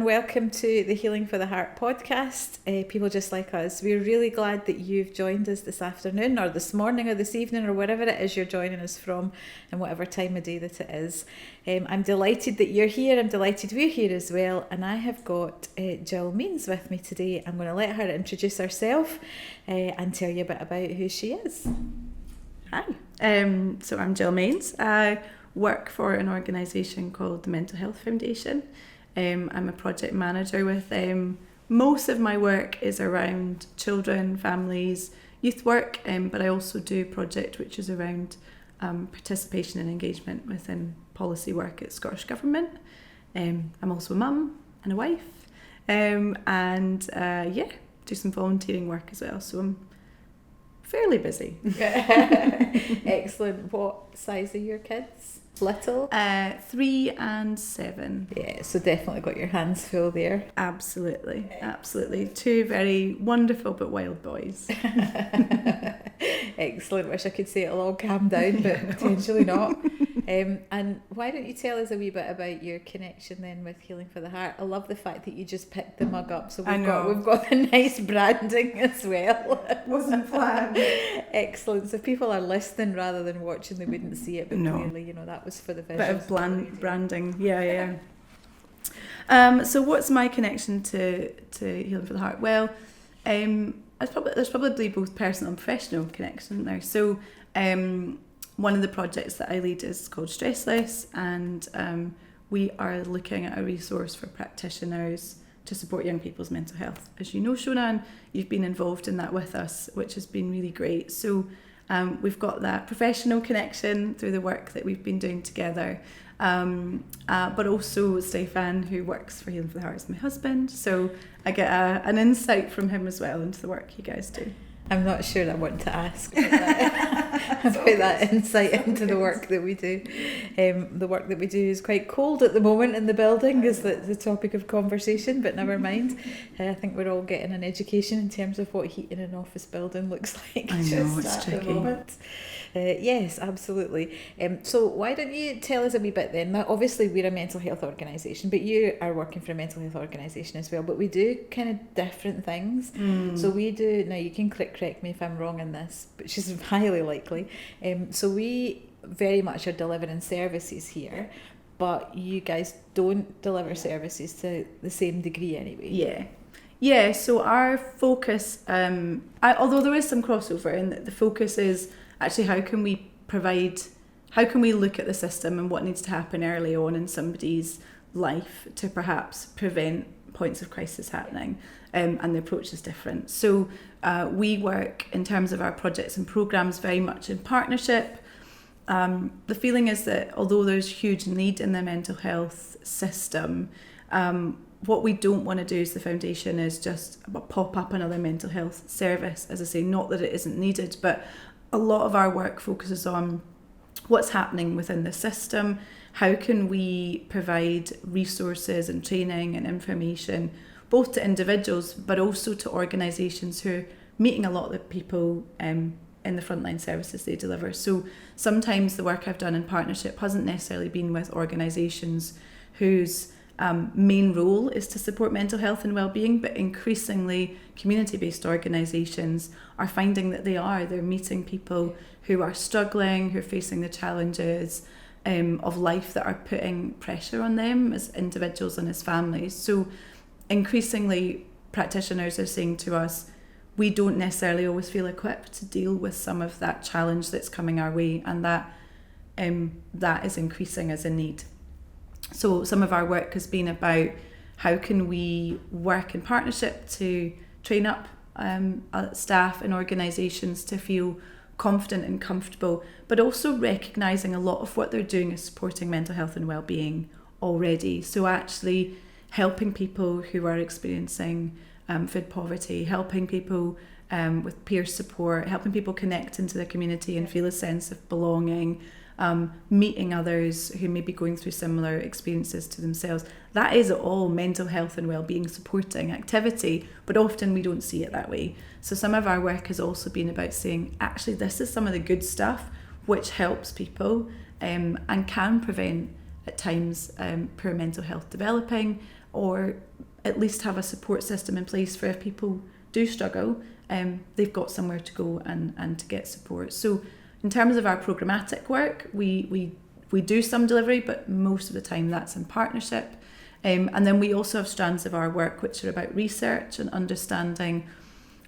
and welcome to the Healing for the Heart podcast. People just like us, we're really glad that you've joined us this afternoon or this morning or this evening or wherever it is you're joining us from and whatever time of day that it is. I'm delighted that you're here. I'm delighted we're here as well. And I have got Gill Meens with me today. I'm going to let her introduce herself and tell you a bit about who she is. Hi, so I'm Gill Meens. I work for an organisation called the Mental Health Foundation. I'm a project manager with them. Most of my work is around children, families, youth work, but I also do a project which is around participation and engagement within policy work at Scottish Government. I'm also a mum and a wife, and do some volunteering work as well, so I'm fairly busy. Excellent. What size are your kids? Little? 3 and 7. Yeah, so definitely got your hands full there. Absolutely. Two very wonderful but wild boys. Excellent. Wish I could say it'll all calm down, but potentially not. And why don't you tell us a wee bit about your connection then with Healing for the Heart? I love the fact that you just picked the mug up, so we've got the nice branding as well. Wasn't planned. Excellent. So if people are listening rather than watching, they wouldn't see it, but clearly, that was for the visuals. Bit of branding. Yeah. So what's my connection to Healing for the Heart? Well, there's probably both personal and professional connection there. So one of the projects that I lead is called Stressless, and we are looking at a resource for practitioners to support young people's mental health. As you know, Shona, you've been involved in that with us, which has been really great. So we've got that professional connection through the work that we've been doing together. But also Stefan, who works for Healing for the Heart, is my husband. So I get an insight from him as well into the work you guys do. I'm not sure I want to ask about that insight into the work that we do. The work that we do is quite cold at the moment in the building, is the topic of conversation, but never mind. I think we're all getting an education in terms of what heating an office building looks like. I know, it's tricky. The moment. Yes, absolutely. So why don't you tell us a wee bit then? Now, obviously we're a mental health organisation, but you are working for a mental health organisation as well, but we do kind of different things. So we do, now you can correct me if I'm wrong in this, which is highly likely. So we very much are delivering services here, but you guys don't deliver services to the same degree anyway. Yeah, so our focus, although there is some crossover, and the focus is actually how can we look at the system and what needs to happen early on in somebody's life to perhaps prevent points of crisis happening, and the approach is different. So we work in terms of our projects and programs very much in partnership. The feeling is that although there's huge need in the mental health system, what we don't want to do as the foundation is just pop up another mental health service. As I say, not that it isn't needed, but a lot of our work focuses on what's happening within the system. How can we provide resources and training and information both to individuals but also to organisations who are meeting a lot of the people in the frontline services they deliver. So sometimes the work I've done in partnership hasn't necessarily been with organisations whose main role is to support mental health and well-being, but increasingly community-based organisations are finding that they're meeting people who are struggling, who are facing the challenges of life that are putting pressure on them as individuals and as families. So increasingly practitioners are saying to us, we don't necessarily always feel equipped to deal with some of that challenge that's coming our way, and that is increasing as a need. So some of our work has been about how can we work in partnership to train up staff and organisations to feel confident and comfortable, but also recognising a lot of what they're doing is supporting mental health and well-being already. So actually helping people who are experiencing food poverty, helping people with peer support, helping people connect into the community and feel a sense of belonging, meeting others who may be going through similar experiences to themselves. That is all mental health and well-being supporting activity, but often we don't see it that way. So some of our work has also been about saying, actually, this is some of the good stuff which helps people and can prevent at times poor mental health developing, or at least have a support system in place for if people do struggle, they've got somewhere to go and to get support. So in terms of our programmatic work, we do some delivery, but most of the time that's in partnership. And then we also have strands of our work which are about research and understanding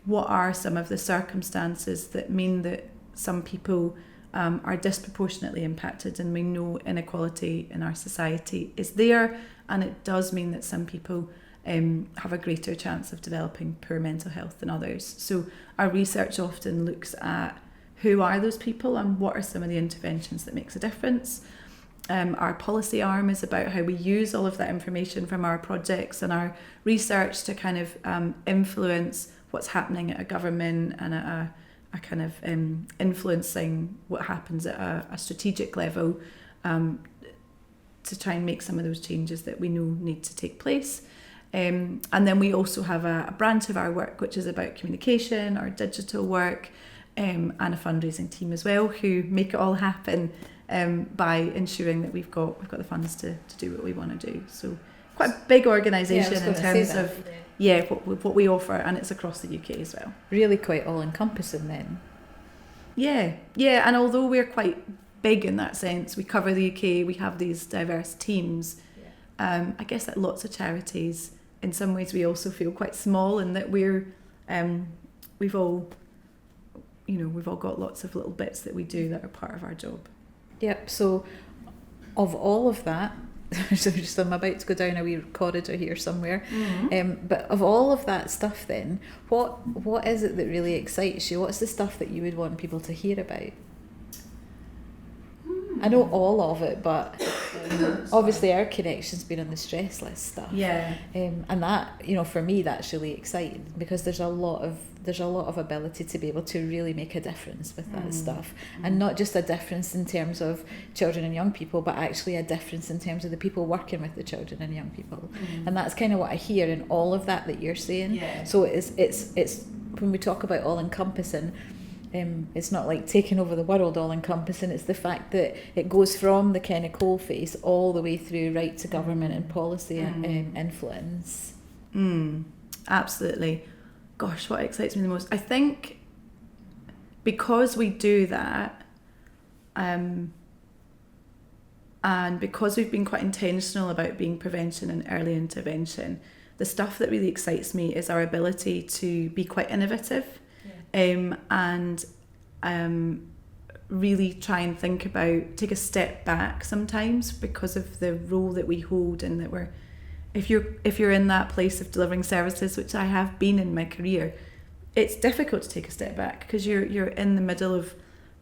what are some of the circumstances that mean that some people are disproportionately impacted, and we know inequality in our society is there, and it does mean that some people have a greater chance of developing poor mental health than others. So our research often looks at who are those people and what are some of the interventions that makes a difference. Our policy arm is about how we use all of that information from our projects and our research to kind of influence what's happening at a government and at a kind of influencing what happens at a strategic level, to try and make some of those changes that we know need to take place. And then we also have a branch of our work which is about communication, our digital work, and a fundraising team as well, who make it all happen by ensuring that we've got the funds to do what we want to do. So quite a big organisation in terms of what we offer, and it's across the UK as well. Really quite all-encompassing then. Yeah, and although we're quite big in that sense, we cover the UK, we have these diverse teams. I guess that lots of charities, in some ways we also feel quite small in that we've all got lots of little bits that we do that are part of our job. Yep, so of all of that, so I'm about to go down a wee corridor here somewhere, but of all of that stuff then, what is it that really excites you? What's the stuff that you would want people to hear about? I know all of it, but obviously our connection's been on the stress list stuff. Yeah. And that, for me, that's really exciting because there's a lot of ability to be able to really make a difference with that stuff, and not just a difference in terms of children and young people, but actually a difference in terms of the people working with the children and young people. And that's kind of what I hear in all of that you're saying. Yeah. So it's when we talk about all encompassing. It's not like taking over the world all encompassing, it's the fact that it goes from the kind of coalface all the way through right to government and policy influence. Absolutely. Gosh, what excites me the most? I think because we do that, and because we've been quite intentional about being prevention and early intervention, the stuff that really excites me is our ability to be quite innovative. And really try and take a step back sometimes because of the role that we hold, and that if you're in that place of delivering services, which I have been in my career, it's difficult to take a step back because you're in the middle of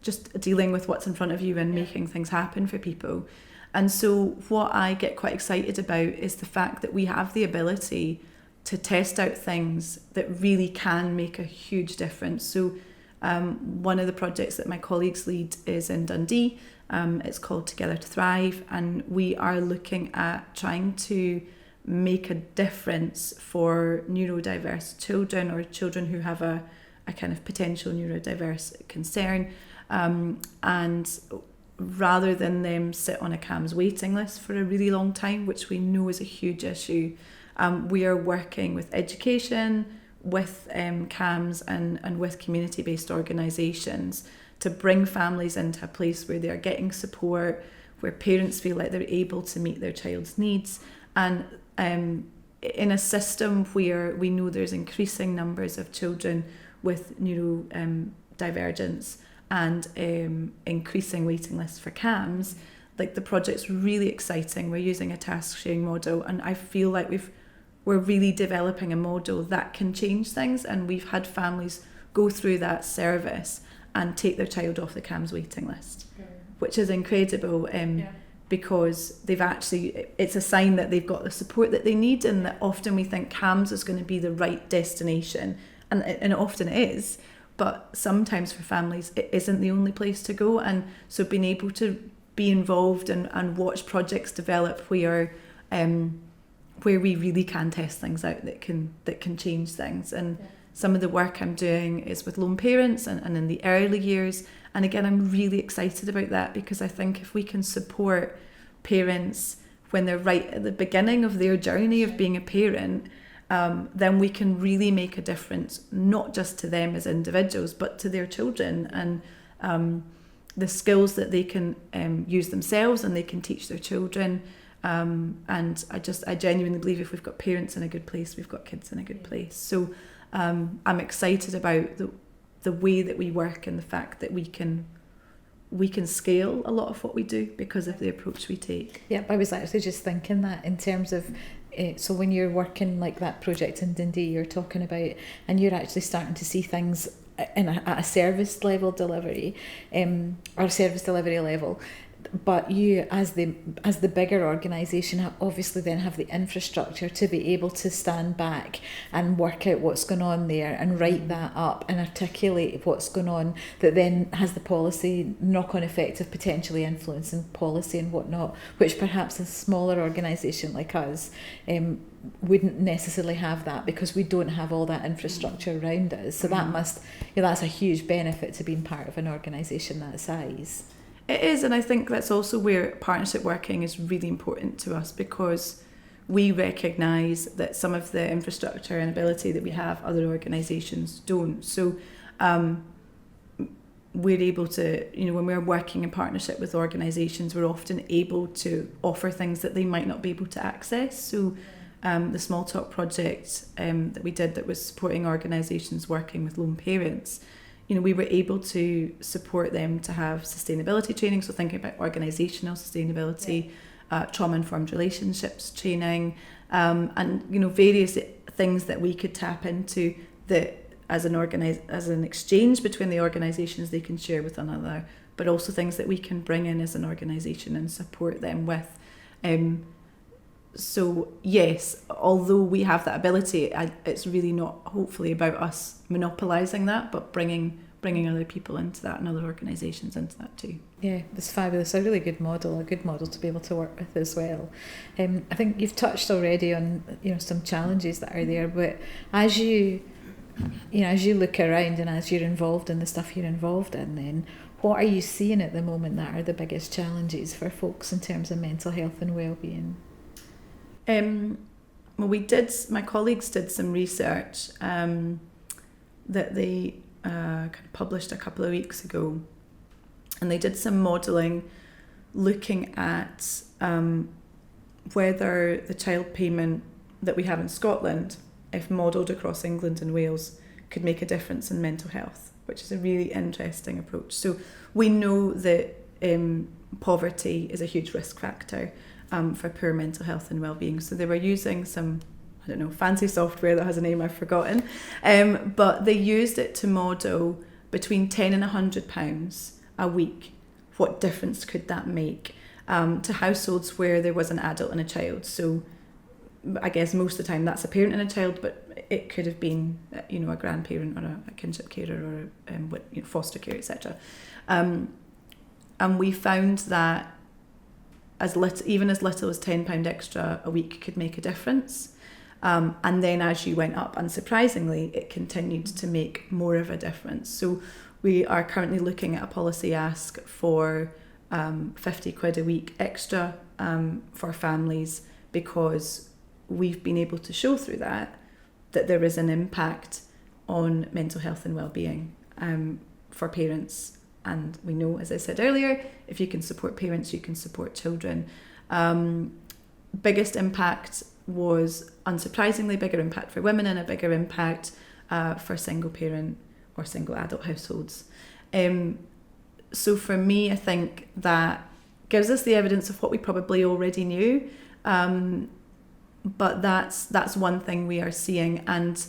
just dealing with what's in front of you and making things happen for people. And so what I get quite excited about is the fact that we have the ability to test out things that really can make a huge difference. So one of the projects that my colleagues lead is in Dundee. It's called Together to Thrive, and we are looking at trying to make a difference for neurodiverse children, or children who have a kind of potential neurodiverse concern. And rather than them sit on a CAMHS waiting list for a really long time, which we know is a huge issue, we are working with education, with CAMHS and with community-based organisations to bring families into a place where they're getting support, where parents feel like they're able to meet their child's needs, and in a system where we know there's increasing numbers of children with neurodivergence and increasing waiting lists for CAMHS. Like, the project's really exciting. We're using a task sharing model, and I feel like we're really developing a model that can change things, and we've had families go through that service and take their child off the CAMHS waiting list, which is incredible, because it's a sign that they've got the support that they need, and that often we think CAMHS is going to be the right destination, and it often is, but sometimes for families it isn't the only place to go. And so being able to be involved and watch projects develop where we really can test things out that can change things. And some of the work I'm doing is with lone parents and in the early years. And again, I'm really excited about that, because I think if we can support parents when they're right at the beginning of their journey of being a parent, then we can really make a difference, not just to them as individuals, but to their children, and the skills that they can use themselves and they can teach their children. And I genuinely believe if we've got parents in a good place, we've got kids in a good place. So I'm excited about the way that we work and the fact that we can scale a lot of what we do because of the approach we take. Yep, I was actually just thinking that in terms of, so when you're working like that project in Dundee you're talking about, and you're actually starting to see things at a service level delivery, or service delivery level, but you as the bigger organisation obviously then have the infrastructure to be able to stand back and work out what's going on there and write that up and articulate what's going on, that then has the policy knock-on effect of potentially influencing policy and whatnot, which perhaps a smaller organisation like us wouldn't necessarily have that, because we don't have all that infrastructure around us. So that must, that's a huge benefit to being part of an organisation that size. It is, and I think that's also where partnership working is really important to us, because we recognise that some of the infrastructure and ability that we have, other organisations don't. So we're able to, when we're working in partnership with organisations, we're often able to offer things that they might not be able to access. So the Small Talk project that we did, that was supporting organisations working with lone parents, we were able to support them to have sustainability training, so thinking about organisational sustainability, trauma-informed relationships training, and various things that we could tap into that as an exchange between the organisations they can share with another, but also things that we can bring in as an organisation and support them with. So yes, although we have that ability, it's really not hopefully about us monopolising that, but bringing other people into that and other organisations into that too. Yeah, it's fabulous. A really good model to be able to work with as well. I think you've touched already on some challenges that are there, but as you look around and as you're involved in the stuff you're involved in, then what are you seeing at the moment that are the biggest challenges for folks in terms of mental health and well-being? Well, my colleagues did some research that they kind of published a couple of weeks ago, and they did some modelling looking at whether the child payment that we have in Scotland, if modelled across England and Wales, could make a difference in mental health, which is a really interesting approach. So we know that poverty is a huge risk factor for poor mental health and well-being. So they were using some, fancy software that has a name I've forgotten, but they used it to model between £10 and £100 a week. What difference could that make to households where there was an adult and a child? So I guess most of the time that's a parent and a child, but it could have been a grandparent or a kinship carer or foster care, etc. And we found that even as little as £10 extra a week could make a difference. And then as you went up, unsurprisingly, it continued to make more of a difference. So we are currently looking at a policy ask for £50 a week extra for families, because we've been able to show through that there is an impact on mental health and well-being for parents. And we know, as I said earlier, if you can support parents, you can support children. Biggest impact was, unsurprisingly, bigger impact for women and a bigger impact for single parent or single adult households. So for me, I think that gives us the evidence of what we probably already knew. But that's one thing we are seeing, and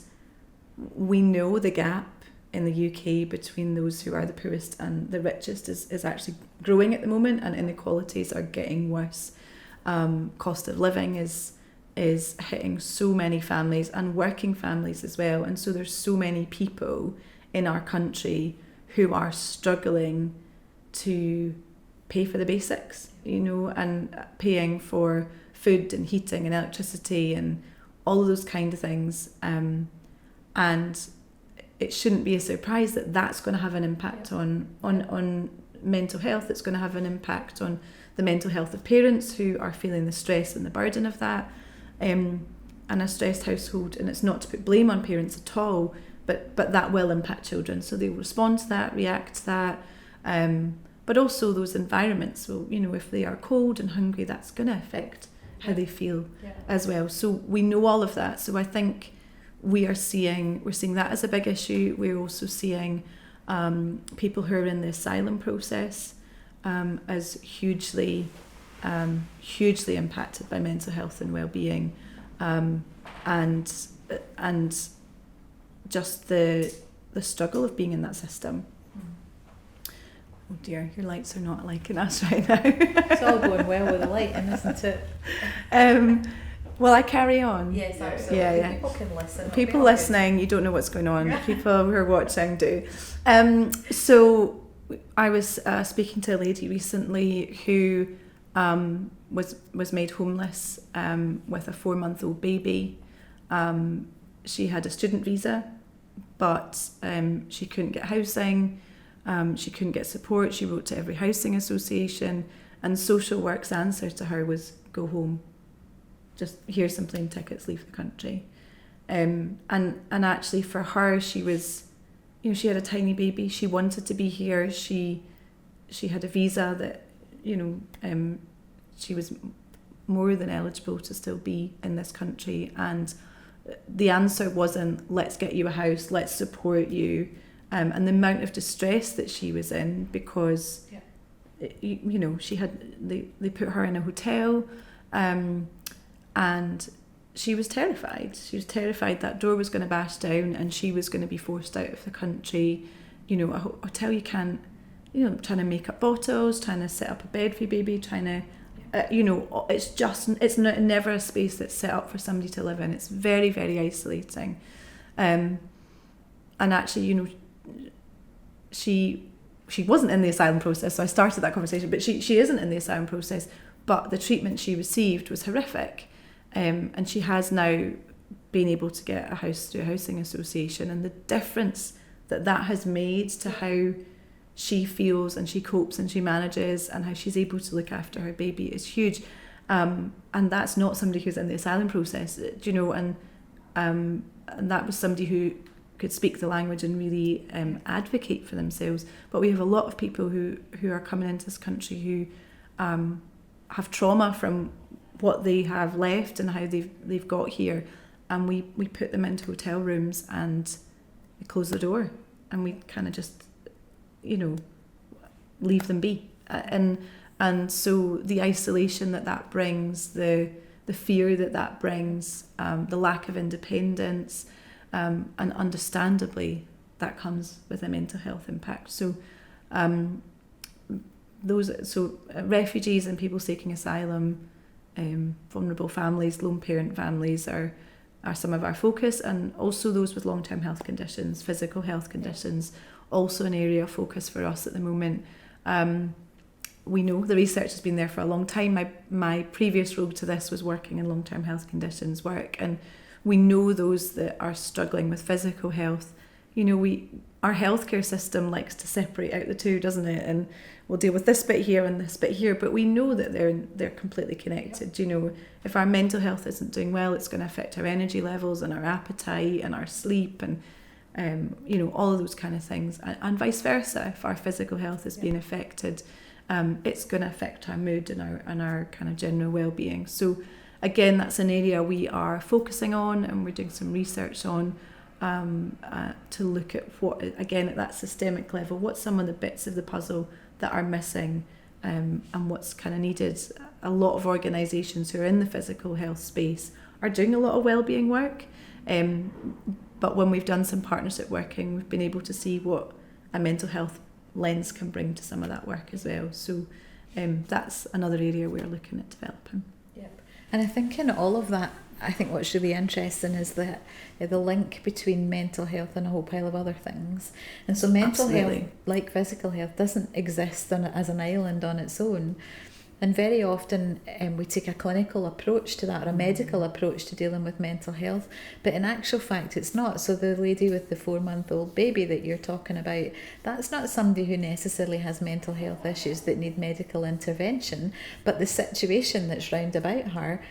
we know the gap in the UK between those who are the poorest and the richest is actually growing at the moment, and inequalities are getting worse. Cost of living is hitting so many families, and working families as well, and so there's so many people in our country who are struggling to pay for the basics, and paying for food and heating and electricity and all of those kind of things. And it shouldn't be a surprise that that's going to have an impact on mental health. It's going to have an impact on the mental health of parents who are feeling the stress and the burden of that, and a stressed household. And it's not to put blame on parents at all, but that will impact children. So they will respond to that, react to that, but also those environments will, if they are cold and hungry, that's going to affect how they feel as well. So we know all of that. So I think we're seeing that as a big issue. We're also seeing people who are in the asylum process as hugely impacted by mental health and well-being, and just the struggle of being in that system. Oh dear, your lights are not liking us right now. It's all going well with the lighting, isn't it? Will I carry on? Yes, absolutely. Yeah. People can listen. People listening, you don't know what's going on. People who are watching do. So I was speaking to a lady recently who was made homeless with a 4-month-old baby. She had a student visa, but she couldn't get housing. She couldn't get support. She wrote to every housing association, and social work's answer to her was, go home. Just here's some plane tickets, leave the country. And actually for her, she was, she had a tiny baby. She wanted to be here. She had a visa that, she was more than eligible to still be in this country. And the answer wasn't, let's get you a house, let's support you. And the amount of distress that she was in, because, she had, they put her in a hotel, and she was terrified. She was terrified that door was going to bash down and she was going to be forced out of the country. A hotel you can't, trying to make up bottles, trying to set up a bed for your baby, trying to, it's never a space that's set up for somebody to live in. It's very, very isolating. And actually, she wasn't in the asylum process, so I started that conversation, but she isn't in the asylum process, but the treatment she received was horrific. And she has now been able to get a house through a housing association, and the difference that has made to how she feels and she copes and she manages and how she's able to look after her baby is huge. And that's not somebody who's in the asylum process, and that was somebody who could speak the language and really advocate for themselves. But we have a lot of people who are coming into this country who have trauma from what they have left and how they've got here, and we put them into hotel rooms and we close the door and we kind of just leave them be, and so the isolation that brings, the fear that brings, the lack of independence, and understandably that comes with a mental health impact. So refugees and people seeking asylum, vulnerable families, lone parent families are some of our focus, and also those with long-term health conditions, physical health conditions, also an area of focus for us at the moment. We know the research has been there for a long time. My previous role to this was working in long-term health conditions work, and we know those that are struggling with physical health. Our healthcare system likes to separate out the two, doesn't it? And we'll deal with this bit here and this bit here, but we know that they're completely connected. If our mental health isn't doing well, it's going to affect our energy levels and our appetite and our sleep and all of those kind of things, and vice versa. If our physical health is being affected, it's going to affect our mood and our kind of general well-being. So again, that's an area we are focusing on, and we're doing some research on, to look at what, again, at that systemic level, what's some of the bits of the puzzle that are missing, and what's kind of needed. A lot of organisations who are in the physical health space are doing a lot of wellbeing work, but when we've done some partnership working, we've been able to see what a mental health lens can bring to some of that work as well. So that's another area we're looking at developing. Yep. And I think in all of that, I think what's really interesting is that the link between mental health and a whole pile of other things. And so mental health, like physical health, doesn't exist as an island on its own. And very often we take a clinical approach to that, or a medical approach to dealing with mental health, but in actual fact it's not. So the lady with the 4-month-old baby that you're talking about, that's not somebody who necessarily has mental health issues that need medical intervention, but the situation that's round about her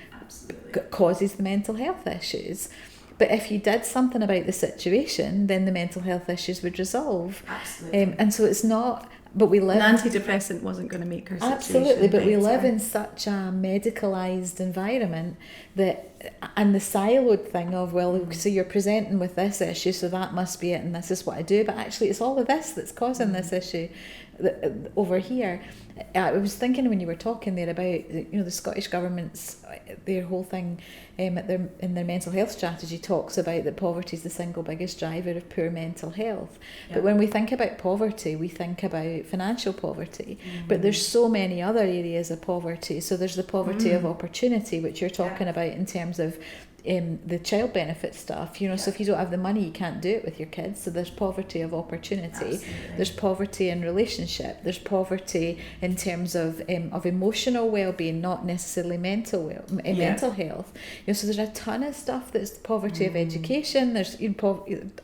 causes the mental health issues. But if you did something about the situation, then the mental health issues would resolve. Absolutely. And so it's not... But we live... An antidepressant wasn't going to make her situation Absolutely, but we better. live in such a medicalised environment that... And the siloed thing of, well, so you're presenting with this issue, so that must be it, and this is what I do. But actually, it's all of this that's causing this issue over here. I was thinking when you were talking there about, the Scottish Government's, their whole thing in their mental health strategy talks about that poverty is the single biggest driver of poor mental health. Yeah. But when we think about poverty, we think about financial poverty. But there's so many other areas of poverty. So there's the poverty of opportunity, which you're talking about in terms of the child benefit stuff, so if you don't have the money, you can't do it with your kids. So there's poverty of opportunity. Absolutely. There's poverty in relationship. There's poverty in terms of emotional well-being, not necessarily mental health. So there's a ton of stuff that's poverty of education. There's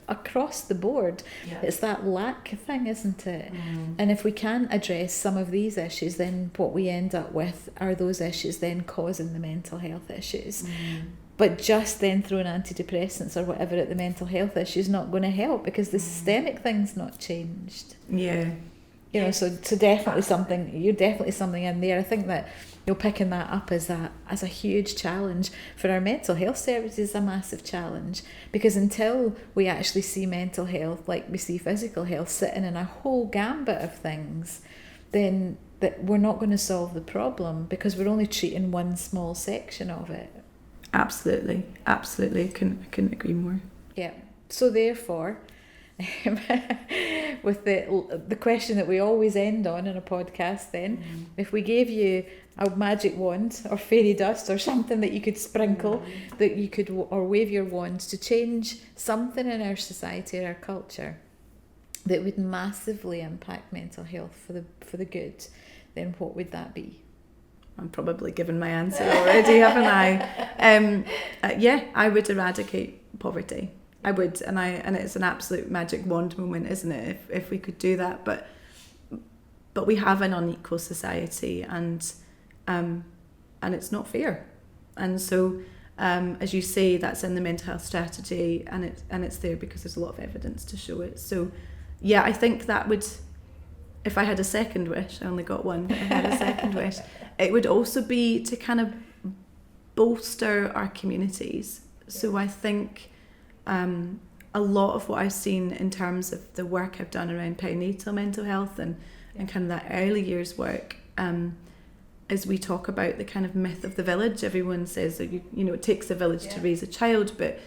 across the board. Yeah. It's that lack thing, isn't it? And if we can't address some of these issues, then what we end up with are those issues then causing the mental health issues. But just then throwing antidepressants or whatever at the mental health issue is not going to help, because the systemic thing's not changed. Yeah. So definitely something, you're definitely something in there. I think that picking that up as a huge challenge for our mental health services is a massive challenge, because until we actually see mental health like we see physical health sitting in a whole gambit of things, then that we're not going to solve the problem, because we're only treating one small section of it. Absolutely. Couldn't agree more. Yeah. So therefore, with the question that we always end on in a podcast, then, if we gave you a magic wand or fairy dust or something that you could sprinkle, that you could, or wave your wand to change something in our society or our culture that would massively impact mental health for the good, then what would that be? I'm probably given my answer already, haven't I? I would eradicate poverty. I would, and it's an absolute magic wand moment, isn't it? If we could do that, but we have an unequal society, and it's not fair. And so, as you say, that's in the mental health strategy, and it's there because there's a lot of evidence to show it. So, yeah, I think that would. If I had a second wish, I only got one, but if I had a second wish, it would also be to kind of bolster our communities. So I think a lot of what I've seen in terms of the work I've done around perinatal mental health and kind of that early years work, as we talk about the kind of myth of the village. Everyone says that it takes a village to raise a child, but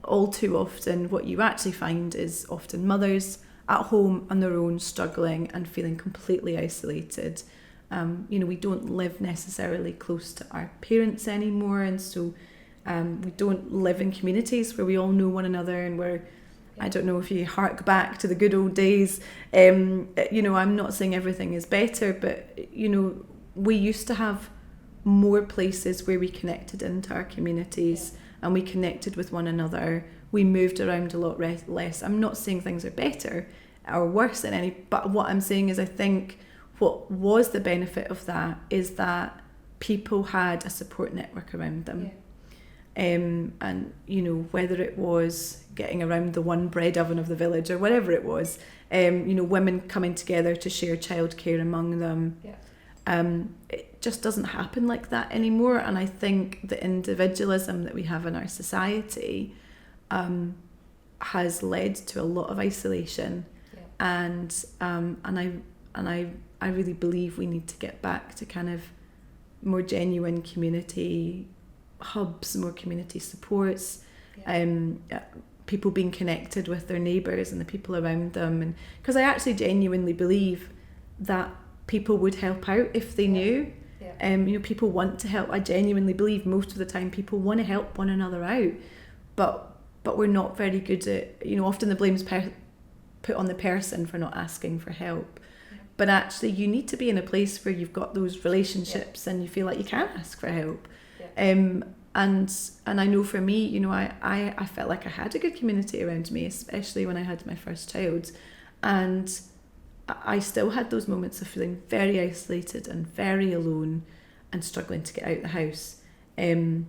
all too often what you actually find is often mothers at home on their own, struggling and feeling completely isolated. We don't live necessarily close to our parents anymore, and so we don't live in communities where we all know one another, and where, I don't know if you hark back to the good old days, I'm not saying everything is better, but we used to have more places where we connected into our communities and we connected with one another. We moved around a lot less. I'm not saying things are better or worse than any, but what I'm saying is I think what was the benefit of that is that people had a support network around them. And whether it was getting around the one bread oven of the village or whatever it was, women coming together to share childcare among them. It just doesn't happen like that anymore, and I think the individualism that we have in our society has led to a lot of isolation, and I really believe we need to get back to kind of more genuine community hubs, more community supports, people being connected with their neighbours and the people around them, and because I actually genuinely believe that people would help out if they knew. People want to help. I genuinely believe most of the time people want to help one another out, but we're not very good at, often the blame's put on the person for not asking for help. but actually you need to be in a place where you've got those relationships and you feel like you can ask for help. And I know for me, you know, I felt like I had a good community around me, especially when I had my first child. And I still had those moments of feeling very isolated and very alone and struggling to get out the house. And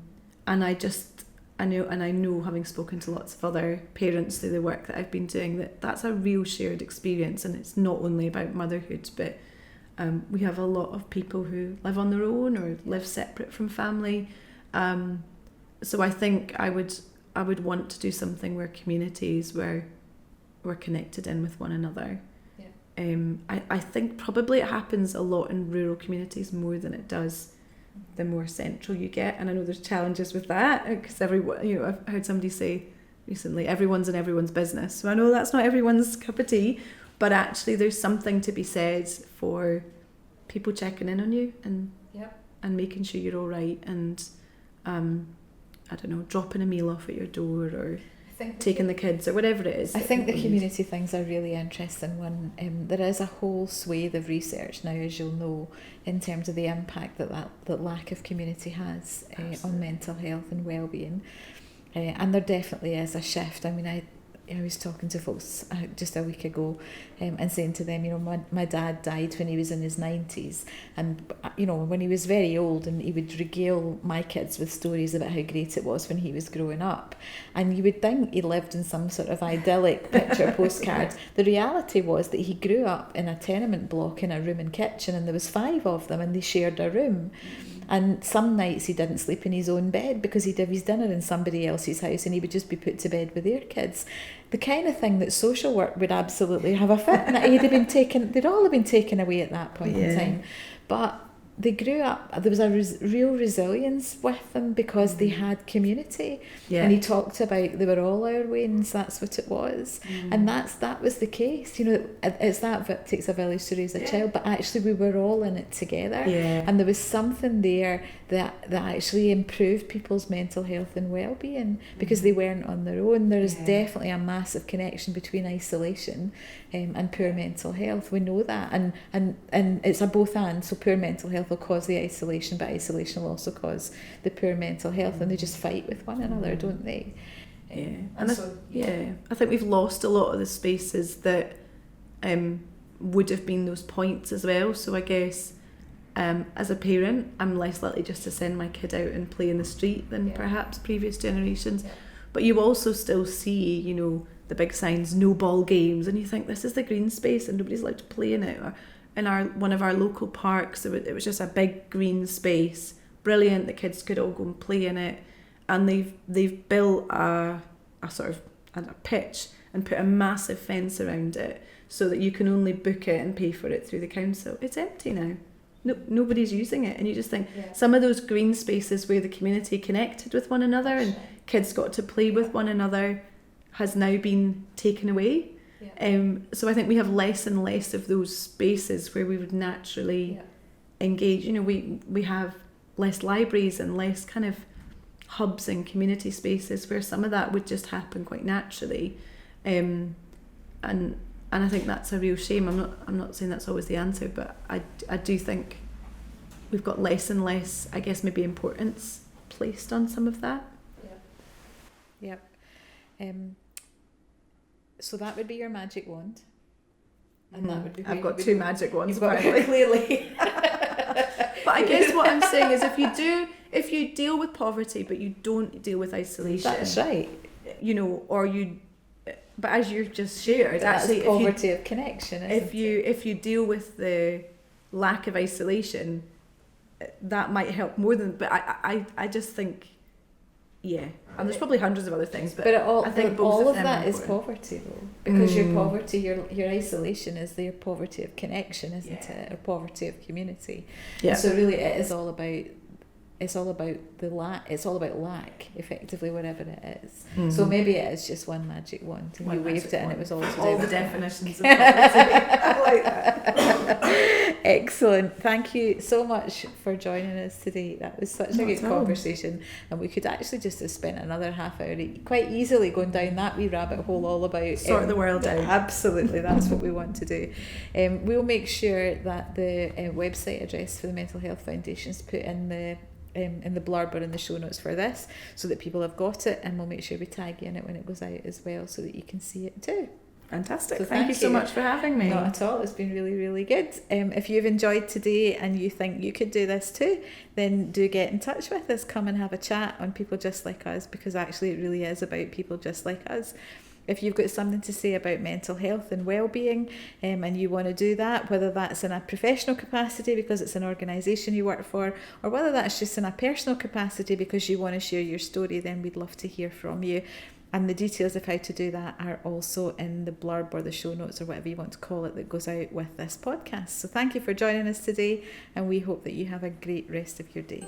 I know having spoken to lots of other parents through the work that I've been doing, that that's a real shared experience, and it's not only about motherhood, but we have a lot of people who live on their own or live separate from family. So I think I would want to do something where communities were connected in with one another. I think probably it happens a lot in rural communities more than it does the more central you get, and I know there's challenges with that, because everyone, you know, I've heard somebody say recently, everyone's in everyone's business. So I know that's not everyone's cup of tea, but actually there's something to be said for people checking in on you and making sure you're all right, and I don't know, dropping a meal off at your door, or taking the kids, or whatever it is. I think the community things are really interesting one. There is a whole swathe of research now, as you'll know, in terms of the impact that lack of community has on mental health and well-being. And there definitely is a shift. I mean, I was talking to folks just a week ago and saying to them, you know, my dad died when he was in his 90s, and you know, when he was very old, and he would regale my kids with stories about how great it was when he was growing up, and you would think he lived in some sort of idyllic picture postcard. The reality was that he grew up in a tenement block in a room and kitchen, and there was 5 of them, and they shared a room. And some nights he didn't sleep in his own bed because he'd have his dinner in somebody else's house, and he would just be put to bed with their kids. The kind of thing that social work would absolutely have a fit in. They'd all have been taken away at that point in time. But they grew up, there was a real resilience with them because they had community. And he talked about they were all our Waynes, that's what it was. And that was the case. You know, it's that it takes a village to raise a child, but actually we were all in it together. And there was something there that actually improved people's mental health and well-being because they weren't on their own. There is definitely a massive connection between isolation and poor mental health. We know that, and it's a both and. So poor mental health will cause the isolation, but isolation will also cause the poor mental health, and they just fight with one another, don't they? And so, I think we've lost a lot of the spaces that would have been those points as well. So I guess as a parent, I'm less likely just to send my kid out and play in the street than perhaps previous generations. But you also still see, you know, the big signs, no ball games, and you think this is the green space and nobody's allowed to play in it. Or in one of our local parks, it was just a big green space, brilliant. The kids could all go and play in it, and they've built a sort of a pitch and put a massive fence around it so that you can only book it and pay for it through the council. It's empty now. Nobody's using it, and you just think some of those green spaces where the community connected with one another and kids got to play with one another has now been taken away. So I think we have less and less of those spaces where we would naturally engage. You know, we have less libraries and less kind of hubs and community spaces where some of that would just happen quite naturally, and I think that's a real shame. I'm not saying that's always the answer, but I do think we've got less and less, I guess, maybe importance placed on some of that. So that would be your magic wand, and that would be. I've got 2 magic wands. You've got it, clearly. But I guess what I'm saying is, if you deal with poverty, but you don't deal with isolation, that's right. You know, but as you've just shared, that's actually, poverty of connection. If you deal with the lack of isolation, that might help more than. But I just think. And there's probably hundreds of other things, but I think all of that is poverty, though, because your poverty, your isolation is your poverty of connection, isn't it, or poverty of community? And so really, it is all about. It's all about the lack. It's all about lack, effectively, whatever it is. So maybe it is just one magic wand, and you waved it, and it was all to do all with the definitions of poverty. I like that. Excellent. Thank you so much for joining us today. That was such a good conversation, and we could actually just have spent another half hour quite easily going down that wee rabbit hole all about sort the world out. Absolutely, that's what we want to do. We'll make sure that the website address for the Mental Health Foundation is put in the blurb or in the show notes for this, so that people have got it, and we'll make sure we tag you in it when it goes out as well, so that you can see it too. Fantastic. So thank you so much for having me. Not at all. It's been really, really good. If you've enjoyed today and you think you could do this too, then do get in touch with us. Come and have a chat on People Just Like Us, because actually it really is about people just like us. If you've got something to say about mental health and well-being, and you want to do that, whether that's in a professional capacity because it's an organisation you work for, or whether that's just in a personal capacity because you want to share your story, then we'd love to hear from you. And the details of how to do that are also in the blurb or the show notes, or whatever you want to call it, that goes out with this podcast. So thank you for joining us today, and we hope that you have a great rest of your day.